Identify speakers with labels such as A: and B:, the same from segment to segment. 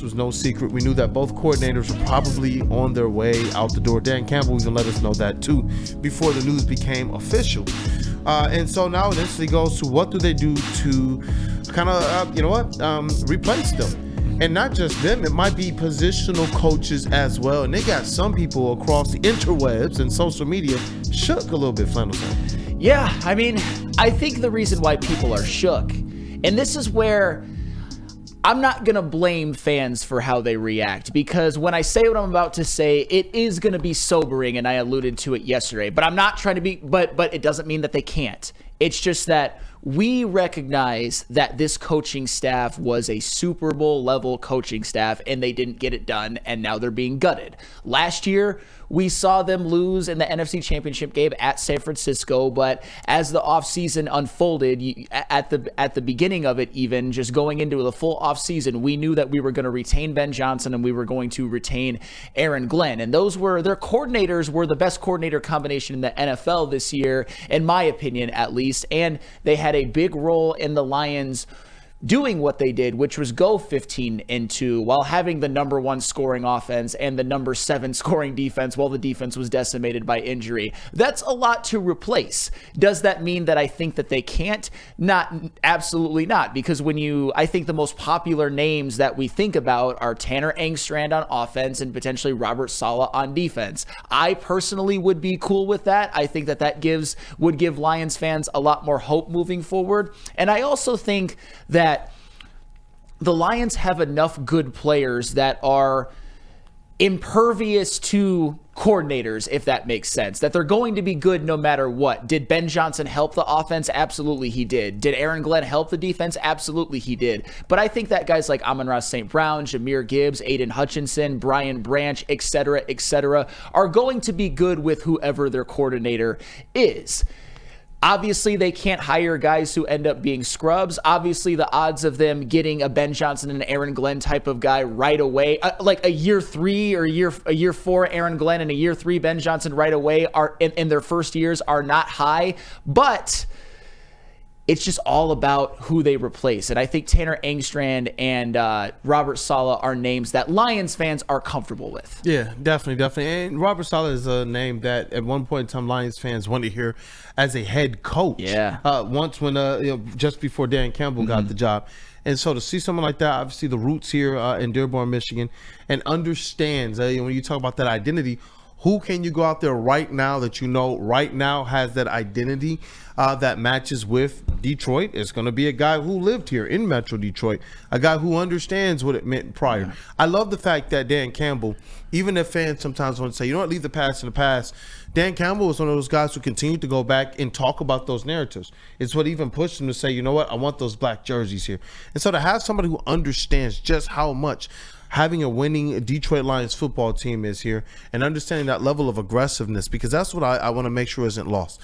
A: this was no secret. We knew that both coordinators were probably on their way out the door. Dan Campbell even let us know that too before the news became official. And so now it instantly goes to what do they do to kind of, replace them. And not just them, it might be positional coaches as well. And they got some people across the interwebs and social media shook a little bit, Flannel.
B: Yeah, I mean, I think the reason why people are shook, and this is where I'm not going to blame fans for how they react, because when I say what I'm about to say, it is going to be sobering, and I alluded to it yesterday. But I'm not trying to be, but it doesn't mean that they can't. It's just that we recognize that this coaching staff was a Super Bowl level coaching staff and they didn't get it done, and now they're being gutted. Last year, we saw them lose in the NFC Championship game at San Francisco, but as the offseason unfolded, at the beginning of it, even just going into the full offseason, we knew that we were going to retain Ben Johnson and we were going to retain Aaron Glenn. And their coordinators were the best coordinator combination in the NFL this year, in my opinion, at least. And they had a big role in the Lions doing what they did, which was go 15-2 while having the number 1 scoring offense and the number 7 scoring defense while the defense was decimated by injury. That's a lot to replace. Does that mean that I think that they can't? Absolutely not. Because I think the most popular names that we think about are Tanner Engstrand on offense and potentially Robert Saleh on defense. I personally would be cool with that. I think that would give Lions fans a lot more hope moving forward. And I also think that the Lions have enough good players that are impervious to coordinators, if that makes sense, that they're going to be good no matter what. Did Ben Johnson help the offense? Absolutely he did. Did Aaron Glenn help the defense? Absolutely he did. But I think that guys like Amon-Ra St. Brown, Jahmyr Gibbs, Aiden Hutchinson, Brian Branch, etc., are going to be good with whoever their coordinator is. Obviously, they can't hire guys who end up being scrubs. Obviously, the odds of them getting a Ben Johnson and Aaron Glenn type of guy right away, like a year 3 or a year 4 Aaron Glenn and a year 3 Ben Johnson right away are in their first years are not high. But it's just all about who they replace. And I think Tanner Engstrand and Robert Saleh are names that Lions fans are comfortable with.
A: Yeah, definitely. And Robert Saleh is a name that at one point in time Lions fans wanted to hear as a head coach.
B: Yeah.
A: Once when just before Dan Campbell got the job. And so to see someone like that, obviously the roots here in Dearborn, Michigan, and understands when you talk about that identity, who can you go out there right now that right now has that identity that matches with Detroit? It's going to be a guy who lived here in Metro Detroit, a guy who understands what it meant prior. Yeah. I love the fact that Dan Campbell, even if fans sometimes want to say, leave the past in the past, Dan Campbell was one of those guys who continued to go back and talk about those narratives. It's what even pushed him to say, you know what, I want those black jerseys here. And so to have somebody who understands just how much having a winning Detroit Lions football team is here and understanding that level of aggressiveness, because that's what I want to make sure isn't lost.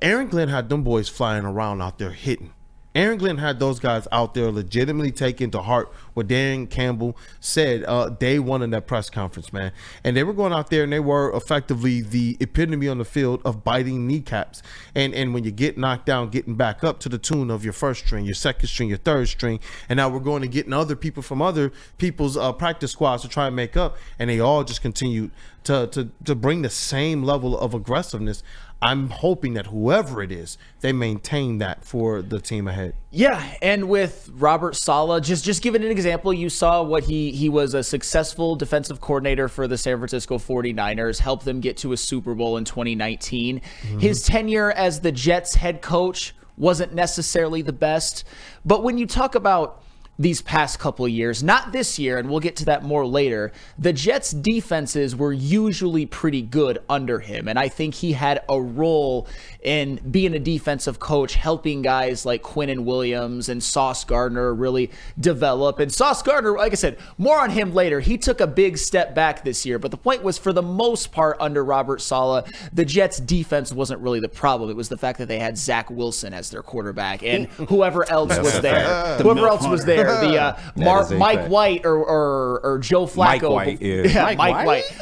A: Aaron Glenn had them boys flying around out there hitting. Aaron Glenn had those guys out there legitimately taking to heart what Dan Campbell said day one in that press conference, man. And they were going out there and they were effectively the epitome on the field of biting kneecaps. And when you get knocked down, getting back up to the tune of your first string, your second string, your third string. And now we're going to getting other people from other people's practice squads to try and make up. And they all just continue to bring the same level of aggressiveness. I'm hoping that whoever it is, they maintain that for the team ahead.
B: Yeah, and with Robert Saleh, just giving an example, you saw what he was a successful defensive coordinator for the San Francisco 49ers, helped them get to a Super Bowl in 2019. Mm-hmm. His tenure as the Jets head coach wasn't necessarily the best, but when you talk about these past couple of years, not this year, and we'll get to that more later, the Jets' defenses were usually pretty good under him. And I think he had a role in being a defensive coach, helping guys like Quinnen Williams and Sauce Gardner really develop. And Sauce Gardner, like I said, more on him later. He took a big step back this year. But the point was, for the most part, under Robert Saleh, the Jets' defense wasn't really the problem. It was the fact that they had Zach Wilson as their quarterback and whoever else was there. Whoever else was there. Mike White or Joe Flacco.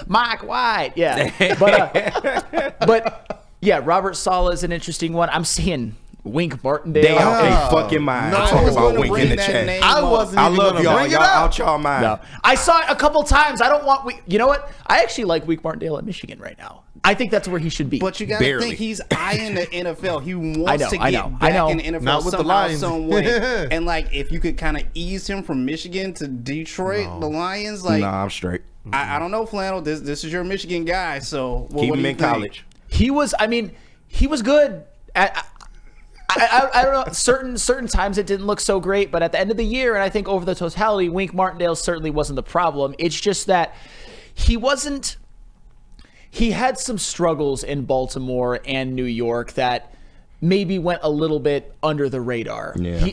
B: Mike White. Yeah. But yeah, Robert Saleh is an interesting one. I'm seeing Wink Martindale.
C: They out they fucking mind.
A: No,
C: Talking
A: I was
C: about
D: gonna
C: Wink
D: bring
C: in the
D: that
C: chat.
D: name
A: I
D: up.
A: wasn't
C: I
A: even
C: love
A: gonna
C: y'all.
A: bring it
C: Y'all
A: up.
C: out y'all mind.
B: No. I saw it a couple times. I don't want. You know what? I actually like Wink Martindale at Michigan right now. I think that's where he should be.
D: But you got to
C: Barely.
D: think he's eyeing the NFL. He wants to
B: I
D: get
B: know,
D: back
B: I know.
D: in the NFL
A: Not with the
D: somehow,
A: Lions.
D: some way. And like, if you could kind of ease him from Michigan to Detroit, the Lions, like,
C: Nah, I'm straight.
D: I don't know, Flannel. This is your Michigan guy, so
C: Keep
D: what do
C: him
D: you
C: in
D: think?
C: college.
B: He was. I mean, he was good. I don't know. Certain times it didn't look so great, but at the end of the year, and I think over the totality, Wink Martindale certainly wasn't the problem. It's just that he wasn't. He had some struggles in Baltimore and New York that maybe went a little bit under the radar.
C: Yeah.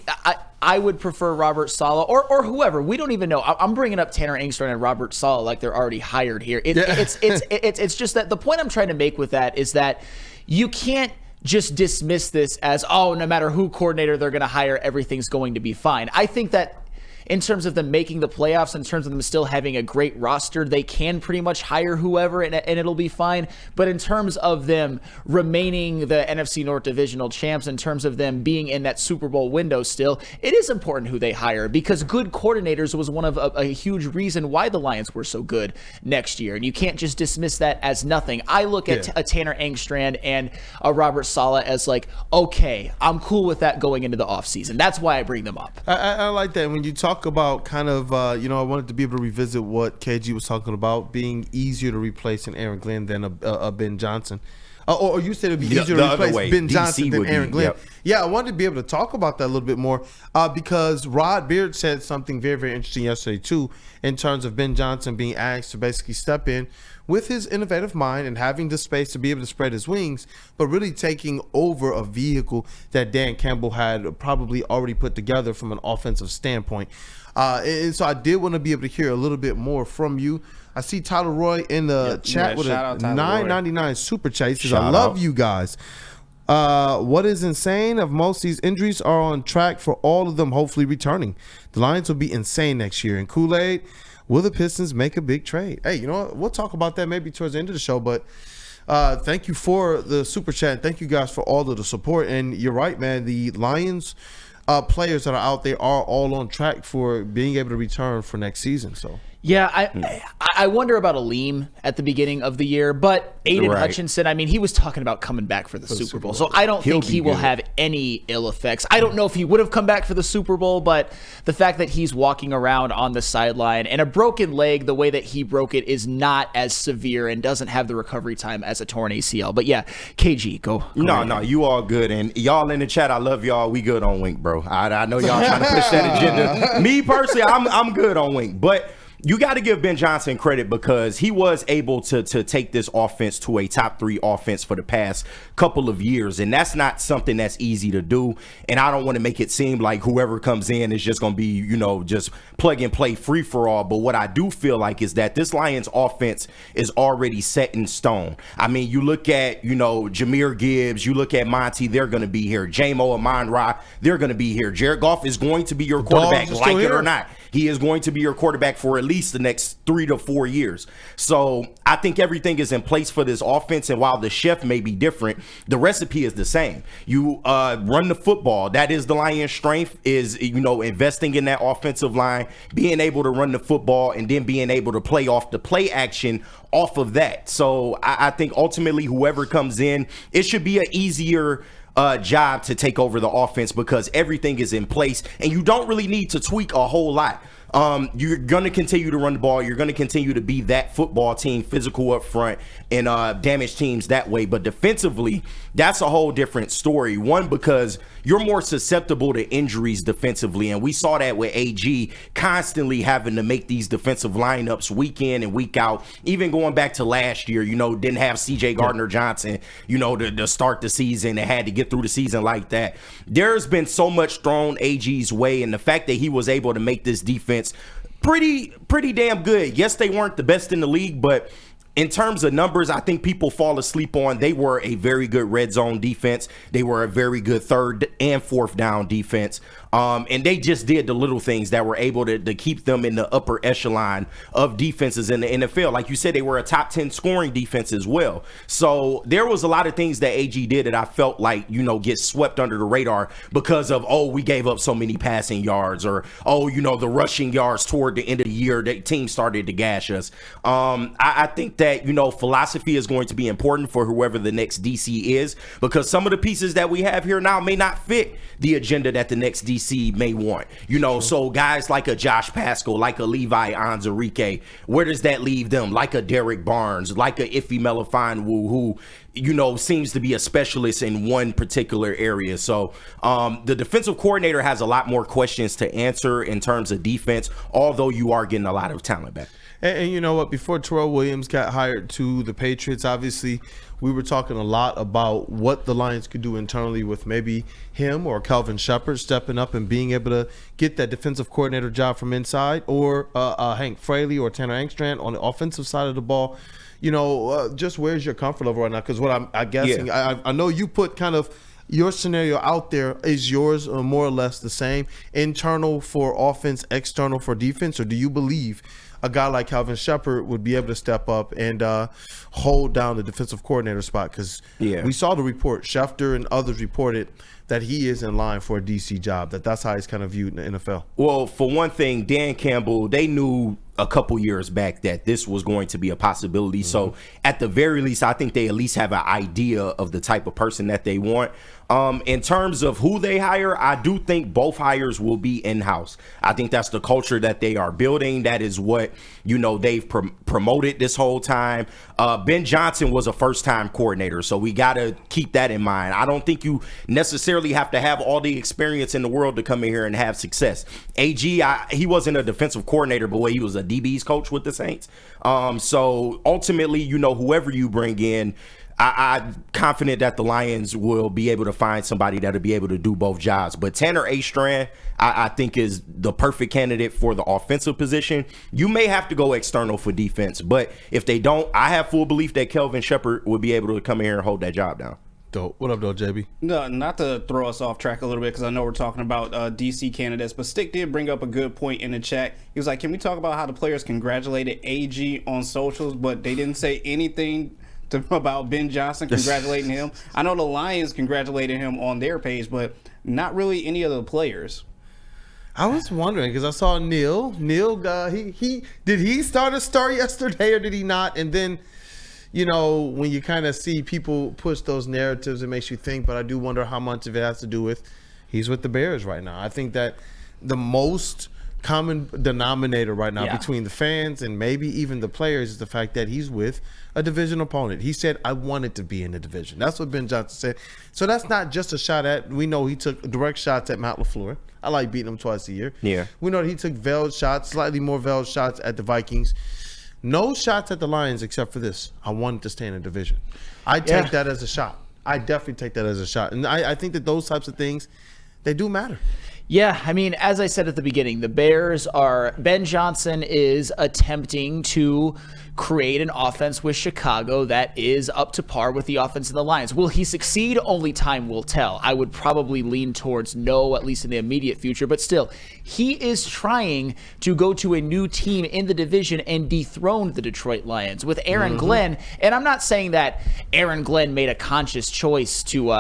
B: I would prefer Robert Saleh or whoever. We don't even know. I'm bringing up Tanner Engstrand and Robert Saleh like they're already hired here. It's just that the point I'm trying to make with that is that you can't just dismiss this as, oh, no matter who coordinator they're going to hire, everything's going to be fine. I think that in terms of them making the playoffs, in terms of them still having a great roster, they can pretty much hire whoever and it'll be fine. But in terms of them remaining the NFC North Divisional champs, in terms of them being in that Super Bowl window still, it is important who they hire because good coordinators was one of a huge reason why the Lions were so good next year. And you can't just dismiss that as nothing. I look at a Tanner Engstrand and a Robert Saleh as like, okay, I'm cool with that going into the offseason. That's why I bring them up.
A: I like that. When you talk about kind of, I wanted to be able to revisit what KG was talking about, being easier to replace an Aaron Glenn than a Ben Johnson. Or you said it would be easier to replace Ben Johnson than Aaron Glenn.
C: Yep.
A: Yeah, I wanted to be able to talk about that a little bit more because Rod Beard said something very, very interesting yesterday, too, in terms of Ben Johnson being asked to basically step in with his innovative mind and having the space to be able to spread his wings, but really taking over a vehicle that Dan Campbell had probably already put together from an offensive standpoint. And so I did want to be able to hear a little bit more from you. I see Tyler Roy in the chat with a $9.99 super chat. He says, I love you guys. What is insane of most of these injuries are on track for all of them hopefully returning. The Lions will be insane next year. And Koolaid, will the Pistons make a big trade? Hey, you know what? We'll talk about that maybe towards the end of the show, but thank you for the super chat. Thank you guys for all of the support. And you're right, man. The Lions players that are out there are all on track for being able to return for next season. So
B: yeah, I wonder about Aleem at the beginning of the year, but Aiden Hutchinson, I mean, he was talking about coming back for the Super Bowl. So I don't think he will have any ill effects. I don't know if he would have come back for the Super Bowl, but the fact that he's walking around on the sideline and a broken leg, the way that he broke it is not as severe and doesn't have the recovery time as a torn ACL. But yeah, KG, go.
C: No, you all good. And y'all in the chat, I love y'all. We good on Wink, bro. I know y'all trying to push that agenda. Me personally, I'm good on Wink, but you got to give Ben Johnson credit because he was able to take this offense to a top 3 offense for the past couple of years. And that's not something that's easy to do. And I don't want to make it seem like whoever comes in is just going to be, just plug and play free for all. But what I do feel like is that this Lions offense is already set in stone. I mean, you look at, Jahmyr Gibbs, you look at Monty, they're going to be here. J-Mo, Amon-Ra, they're going to be here. Jared Goff is going to be your quarterback, like it or not. He is going to be your quarterback for at least the next 3 to 4 years. So I think everything is in place for this offense. And while the chef may be different, the recipe is the same. You run the football. That is the Lions' strength is, investing in that offensive line, being able to run the football, and then being able to play off the play action off of that. So I think ultimately whoever comes in, it should be an easier job to take over the offense because everything is in place and you don't really need to tweak a whole lot. You're going to continue to run the ball. You're going to continue to be that football team, physical up front, and damage teams that way. But defensively, that's a whole different story. One, because you're more susceptible to injuries defensively. And we saw that with AG constantly having to make these defensive lineups week in and week out. Even going back to last year, didn't have CJ Gardner-Johnson, to start the season and had to get through the season like that. There's been so much thrown AG's way. And the fact that he was able to make this defense pretty damn good. Yes, they weren't the best in the league, but in terms of numbers, I think people fall asleep on they were a very good red zone defense. They were a very good 3rd and 4th down defense. And they just did the little things that were able to keep them in the upper echelon of defenses in the NFL. Like you said, they were a top 10 scoring defense as well. So there was a lot of things that AG did that I felt like, get swept under the radar because of, we gave up so many passing yards, or, the rushing yards toward the end of the year, the team started to gash us. I think that, philosophy is going to be important for whoever the next DC is, because some of the pieces that we have here now may not fit the agenda that the next DC may want. So guys like a Josh Paschal, like a Levi Onwuzurike, where does that leave them? Like a Derek Barnes, like a Ife Melifonwu, who seems to be a specialist in one particular area. So the defensive coordinator has a lot more questions to answer in terms of defense, although you are getting a lot of talent back.
A: And you know what? Before Terrell Williams got hired to the Patriots, obviously we were talking a lot about what the Lions could do internally with maybe him or Kelvin Shepard stepping up and being able to get that defensive coordinator job from inside, or Hank Fraley or Tanner Engstrand on the offensive side of the ball. Just where's your comfort level right now? Because what I'm guessing, I know you put kind of your scenario out there. Is yours more or less the same? Internal for offense, external for defense? Or do you believe a guy like Calvin Shepard would be able to step up and hold down the defensive coordinator spot? Because we saw the report. Schefter and others reported that he is in line for a DC job, that's how he's kind of viewed in the NFL.
C: Well, for one thing, Dan Campbell, they knew a couple years back that this was going to be a possibility. Mm-hmm. So at the very least, I think they at least have an idea of the type of person that they want. In terms of who they hire, I do think both hires will be in-house. I think that's the culture that they are building. That is what, they've promoted this whole time. Ben Johnson was a first-time coordinator, so we got to keep that in mind. I don't think you necessarily have to have all the experience in the world to come in here and have success. AG, he wasn't a defensive coordinator, but he was a DB's coach with the Saints. So ultimately, whoever you bring in, I'm confident that the Lions will be able to find somebody that'll be able to do both jobs. But Tanner Engstrand, I think, is the perfect candidate for the offensive position. You may have to go external for defense, but if they don't, I have full belief that Kelvin Shepard will be able to come in here and hold that job down.
A: Dope. What up, though, JB?
D: No, not to throw us off track a little bit, because I know we're talking about DC candidates, but Stick did bring up a good point in the chat. He was like, can we talk about how the players congratulated AG on socials, but they didn't say anything about Ben Johnson congratulating him? I know the Lions congratulated him on their page, but not really any of the players.
A: I was wondering, because I saw Neil, did he start a story yesterday or did he not? And then, when you kind of see people push those narratives, it makes you think, but I do wonder how much of it has to do with he's with the Bears right now. I think that the most common denominator right now between the fans and maybe even the players is the fact that he's with a division opponent. He said, I wanted to be in the division. That's what Ben Johnson said. So that's not just a shot at, we know he took direct shots at Matt LaFleur. I like beating him twice a year. Yeah. We know that he took veiled shots, slightly more veiled shots at the Vikings. No shots at the Lions except for this. I wanted to stay in the division. I take that as a shot. I definitely take that as a shot. And I think that those types of things, they do matter.
B: Yeah, I mean, as I said at the beginning, the Bears Ben Johnson is attempting to create an offense with Chicago that is up to par with the offense of the Lions. Will he succeed? Only time will tell. I would probably lean towards no, at least in the immediate future, but still, he is trying to go to a new team in the division and dethrone the Detroit Lions with Aaron Glenn. And I'm not saying that Aaron Glenn made a conscious choice to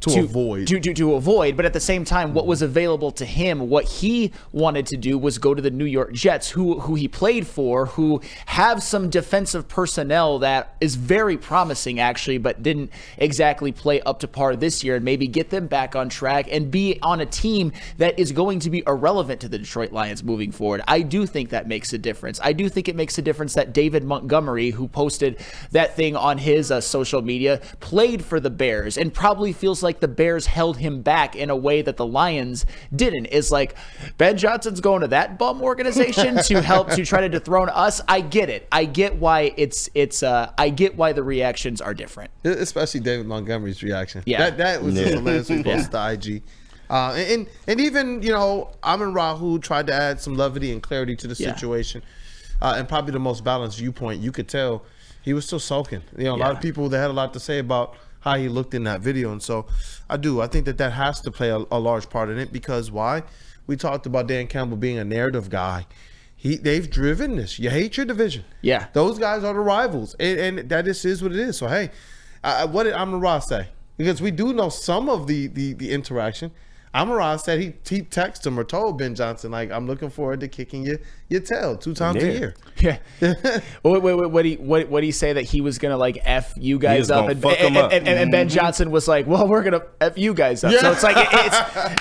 B: avoid, but at the same time, what was available to him, what he wanted to do was go to the New York Jets, who he played for, who have some defensive personnel that is very promising actually, but didn't exactly play up to par this year, and maybe get them back on track and be on a team that is going to be irrelevant to the Detroit Lions moving forward. I do think that makes a difference. I do think it makes a difference that David Montgomery, who posted that thing on his social media, played for the Bears and probably feels like the Bears held him back in a way that the Lions didn't. It's like, Ben Johnson's going to that bum organization to help to try to dethrone us. I get it. I get why I get why the reactions are different.
A: Especially David Montgomery's reaction.
B: Yeah.
A: That was hilarious. Post to IG. And even, Amon-Ra, who tried to add some levity and clarity to the situation, and probably the most balanced viewpoint, you could tell he was still sulking. A lot of people that had a lot to say about how he looked in that video. And so I think that has to play a large part in it, because why? We talked about Dan Campbell being a narrative guy. They've driven this. You hate your division.
B: Yeah.
A: Those guys are the rivals. And that just is what it is. So, hey, what did Amon-Ra say? Because we do know some of the interaction. Amon-Ra said he texted him or told Ben Johnson, like, I'm looking forward to kicking your tail 2 times a year.
B: Yeah. What did he say, that he was gonna like F you guys up, and Ben Johnson was like, well, we're gonna F you guys up. Yeah. So it's like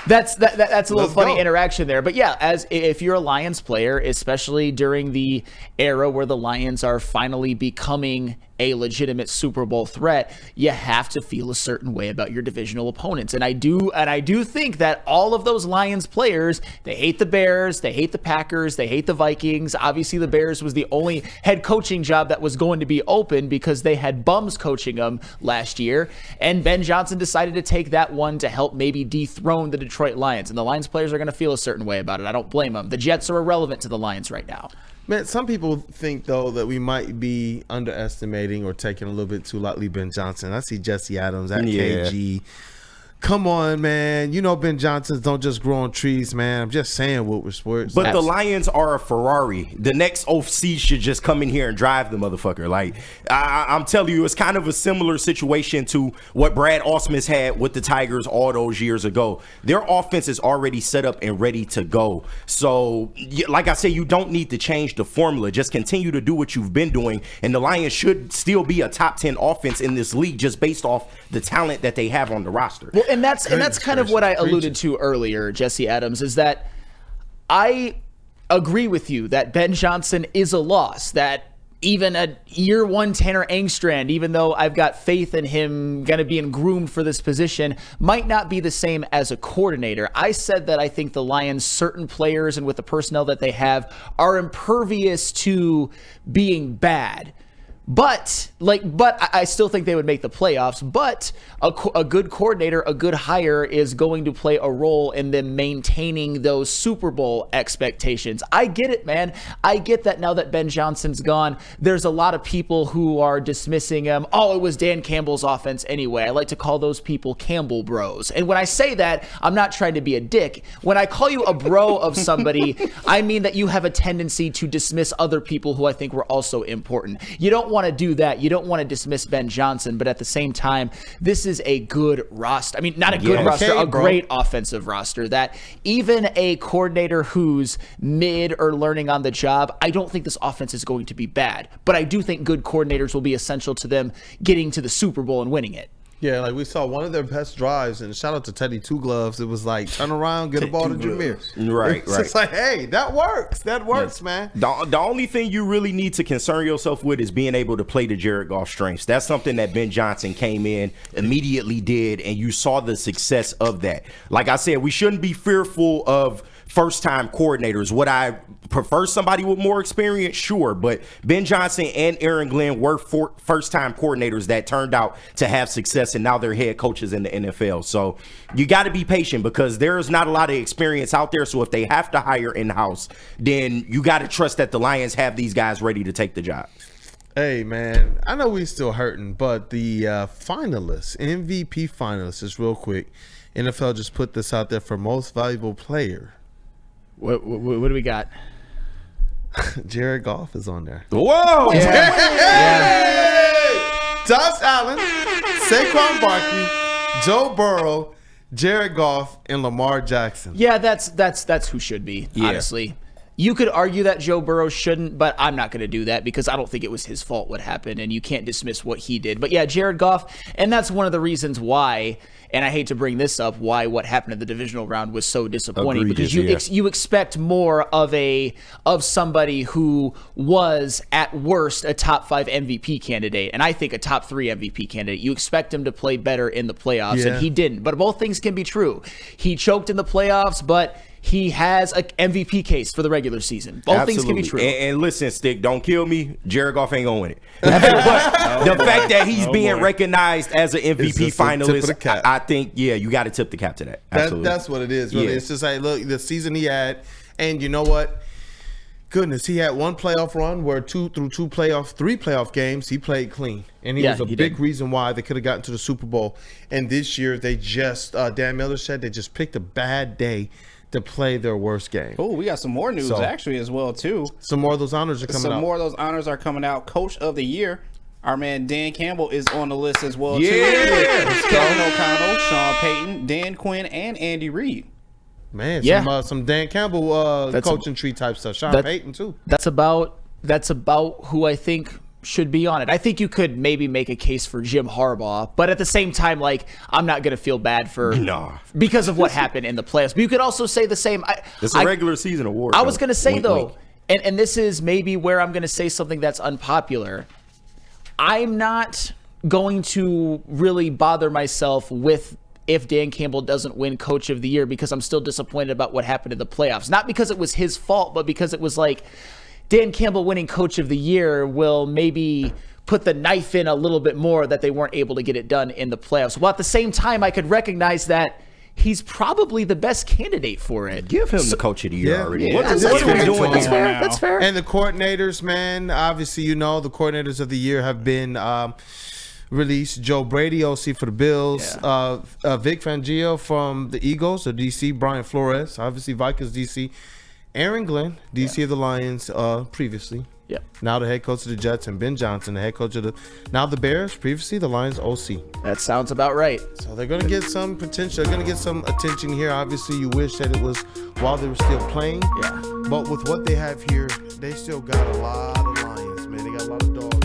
B: that's a little funny interaction there. But yeah, as if you're a Lions player, especially during the era where the Lions are finally becoming a legitimate Super Bowl threat, you have to feel a certain way about your divisional opponents. And I do think that all of those Lions players, they hate the Bears, they hate the Packers, they hate the Vikings. Obviously, the Bears was the only head coaching job that was going to be open because they had bums coaching them last year. And Ben Johnson decided to take that one to help maybe dethrone the Detroit Lions. And the Lions players are going to feel a certain way about it. I don't blame them. The Jets are irrelevant to the Lions right now.
A: Man, some people think, though, that we might be underestimating or taking a little bit too lightly Ben Johnson. I see Jesse Adams at KG. Come on, man. You know Ben Johnsons don't just grow on trees, man. I'm just saying, Woodward Sports.
C: But the Lions are a Ferrari. The next OC should just come in here and drive the motherfucker. Like, I'm telling you, it's kind of a similar situation to what Brad Ausmus had with the Tigers all those years ago. Their offense is already set up and ready to go. So, like I say, you don't need to change the formula. Just continue to do what you've been doing. And the Lions should still be a top 10 offense in this league just based off the talent that they have on the roster.
B: Well, and that's kind of what I alluded to earlier, Jesse Adams, is that I agree with you that Ben Johnson is a loss, that even a year one Tanner Engstrand, even though I've got faith in him going to be groomed for this position, might not be the same as a coordinator. I said that I think the Lions, certain players and with the personnel that they have, are impervious to being bad. But I still think they would make the playoffs. But a good coordinator, a good hire is going to play a role in them maintaining those Super Bowl expectations. I get it, man. I get that now that Ben Johnson's gone, there's a lot of people who are dismissing him. Oh, it was Dan Campbell's offense anyway. I like to call those people Campbell bros. And when I say that, I'm not trying to be a dick. When I call you a bro of somebody, I mean that you have a tendency to dismiss other people who I think were also important. You don't want to do that. You don't want to dismiss Ben Johnson, but at the same time, this is a good roster. I mean, not a good roster, a great offensive roster that even a coordinator who's mid or learning on the job, I don't think this offense is going to be bad. But I do think good coordinators will be essential to them getting to the Super Bowl and winning it.
A: Yeah, like we saw one of their best drives, and shout out to Teddy Two Gloves. It was like, turn around, get a ball to Jameer.
C: Right.
A: It's like, hey, that works. That works, man.
C: The only thing you really need to concern yourself with is being able to play to Jared Goff's strengths. That's something that Ben Johnson came in, immediately did, and you saw the success of that. Like I said, we shouldn't be fearful of first-time coordinators. Would I prefer somebody with more experience? Sure, but Ben Johnson and Aaron Glenn were first-time coordinators that turned out to have success, and now they're head coaches in the NFL. So you got to be patient because there's not a lot of experience out there. So if they have to hire in-house, then you got to trust that the Lions have these guys ready to take the job.
A: Hey, man, I know we still hurting, but the finalists, MVP finalists, just real quick, NFL just put this out there for most valuable player.
B: What do we got?
A: Jared Goff is on there.
C: Whoa!
A: Yeah. Josh Allen, Saquon Barkley, Joe Burrow, Jared Goff, and Lamar Jackson.
B: Yeah, that's who should be, honestly. You could argue that Joe Burrow shouldn't, but I'm not going to do that because I don't think it was his fault what happened, and you can't dismiss what he did. But yeah, Jared Goff, and that's one of the reasons why, and I hate to bring this up, why what happened in the divisional round was so disappointing. Because you expect more of somebody who was at worst a top 5 MVP candidate, and I think a top 3 MVP candidate. You expect him to play better in the playoffs, and he didn't. But both things can be true. He choked in the playoffs, but he has an MVP case for the regular season. Both things can be true.
C: And listen, Stick, don't kill me. Jared Goff ain't gonna win it. But the fact that he's being recognized as an MVP finalist, I think, you got to tip the cap to that. Absolutely.
A: That's what it is. Really. It's just like, look, the season he had, and you know what? goodness, he had one playoff run where three playoff games, he played clean. And he
B: Yeah,
A: was a
B: he
A: big
B: did.
A: reason why they could have gotten to the Super Bowl. And this year, they just, Dan Miller said they just picked a bad day to play their worst game.
D: Oh, we got some more news actually as well too.
A: Some more of those honors are coming out.
D: Some more of those honors are coming out. Coach of the Year, our man Dan Campbell is on the list as well too.
C: Yeah.
D: Kevin O'Connell, Sean Payton, Dan Quinn, and Andy Reid.
A: Man,
B: Yeah.
A: some Dan Campbell
B: That's
A: coaching tree type stuff. Sean
B: that-
A: Payton, too.
B: That's about who I think should be on it. I think you could maybe make a case for Jim Harbaugh, but at the same time, like, I'm not going to feel bad for because of what happened in the playoffs. But you could also say the same.
C: It's a regular season award.
B: I was going to say,
C: Wink,
B: though,
C: wink.
B: and this is maybe where I'm going to say something that's unpopular. I'm not going to really bother myself with if Dan Campbell doesn't win Coach of the Year because I'm still disappointed about what happened in the playoffs. Not because it was his fault, but because it was like Dan Campbell winning Coach of the Year will maybe put the knife in a little bit more that they weren't able to get it done in the playoffs. While at the same time, I could recognize that he's probably the best candidate for it.
C: Give him the Coach of the Year
A: Yeah.
C: already.
D: Yeah,
C: What
D: that's
C: has he been
D: fair.
C: doing
B: That's
C: now?
B: fair. That's fair.
A: And the coordinators, man, obviously, the coordinators of the year have been released. Joe Brady, OC for the Bills. Vic Fangio from the Eagles, the DC. Brian Flores, obviously Vikings DC. Aaron Glenn, DC of the Lions previously.
B: Yep.
A: Now the head coach of the Jets, and Ben Johnson, the head coach of the Bears, previously the Lions OC.
B: That sounds about right.
A: So they're going to get some potential. They're going to get some attention here. Obviously, you wish that it was while they were still playing.
B: Yeah.
A: But with what they have here, they still got a lot of Lions, man. They got a lot of dogs.